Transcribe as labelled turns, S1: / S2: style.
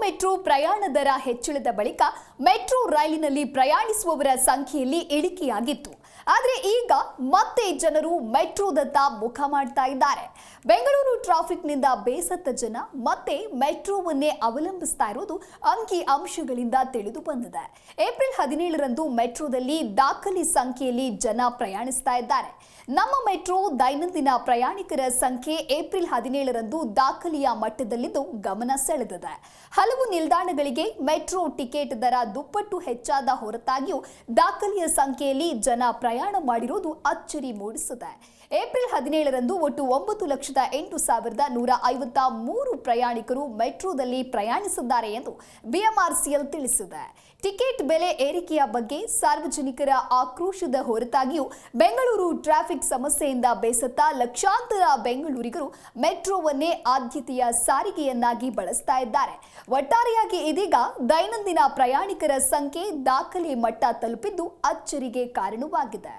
S1: Metro ಪ್ರಯಾಣ ದರ ಹೆಚ್ಚಳದ ಬಳಿಕ ಮೆಟ್ರೋ ರೈಲಿನಲ್ಲಿ ಪ್ರಯಾಣಿಸುವವರ ಸಂಖ್ಯೆಯಲ್ಲಿ ಇಳಿಕೆಯಾಗಿತ್ತು. ಆದರೆ ಈಗ ಮತ್ತೆ ಜನರು ಮೆಟ್ರೋದತ್ತ ಮುಖ ಮಾಡ್ತಾ ಇದ್ದಾರೆ. ಬೆಂಗಳೂರು ಟ್ರಾಫಿಕ್ನಿಂದ ಬೇಸತ್ತ ಜನ ಮತ್ತೆ ಮೆಟ್ರೋವನ್ನೇ ಅವಲಂಬಿಸ್ತಾ ಇರೋದು ಅಂಕಿ ಅಂಶಗಳಿಂದ ತಿಳಿದು ಬಂದಿದೆ. ಏಪ್ರಿಲ್ 17ರಂದು ಮೆಟ್ರೋದಲ್ಲಿ ದಾಖಲೆ ಸಂಖ್ಯೆಯಲ್ಲಿ ಜನ ಪ್ರಯಾಣಿಸ್ತಾ ಇದ್ದಾರೆ. ನಮ್ಮ ಮೆಟ್ರೋ ದೈನಂದಿನ ಪ್ರಯಾಣಿಕರ ಸಂಖ್ಯೆ ಏಪ್ರಿಲ್ 17ರಂದು ದಾಖಲೆಯ ಮಟ್ಟದಲ್ಲಿದ್ದು ಗಮನ ಸೆಳೆದಿದೆ. ಹಲವು ನಿಲ್ದಾಣಗಳಿಗೆ ಮೆಟ್ರೋ ಟಿಕೆಟ್ ದರ ದುಪ್ಪಟ್ಟು ಹೆಚ್ಚಾದ ಹೊರತಾಗಿಯೂ ದಾಖಲೆಯ ಸಂಖ್ಯೆಯಲ್ಲಿ ಜನ ಪ್ರಯಾಣ ಮಾಡಿರುವುದು ಅಚ್ಚರಿ ಮೂಡಿಸಿದೆ. ಏಪ್ರಿಲ್ 17ರಂದು ಒಟ್ಟು 9,08,153 ಪ್ರಯಾಣಿಕರು ಮೆಟ್ರೋದಲ್ಲಿ ಪ್ರಯಾಣಿಸಿದ್ದಾರೆ ಎಂದು ಬಿಎಂಆರ್ಸಿಎಲ್ ತಿಳಿಸಿದೆ. ಟಿಕೆಟ್ ಬೆಲೆ ಏರಿಕೆಯ ಬಗ್ಗೆ ಸಾರ್ವಜನಿಕರ ಆಕ್ರೋಶದ ಹೊರತಾಗಿಯೂ ಬೆಂಗಳೂರು ಟ್ರಾಫಿಕ್ ಸಮಸ್ಯೆಯಿಂದ ಬೇಸತ್ತ ಲಕ್ಷಾಂತರ ಬೆಂಗಳೂರಿಗರು ಮೆಟ್ರೋವನ್ನೇ ಆದ್ಯತೆಯ ಸಾರಿಗೆಯನ್ನಾಗಿ ಬಳಸ್ತಾ ಇದ್ದಾರೆ. ಒಟ್ಟಾರೆಯಾಗಿ ಇದೀಗ ದೈನಂದಿನ ಪ್ರಯಾಣಿಕರ ಸಂಖ್ಯೆ ದಾಖಲೆ ಮಟ್ಟ ತಲುಪಿದ್ದು ಅಚ್ಚರಿಗೆ ಕಾರಣವಾಗಿದೆ.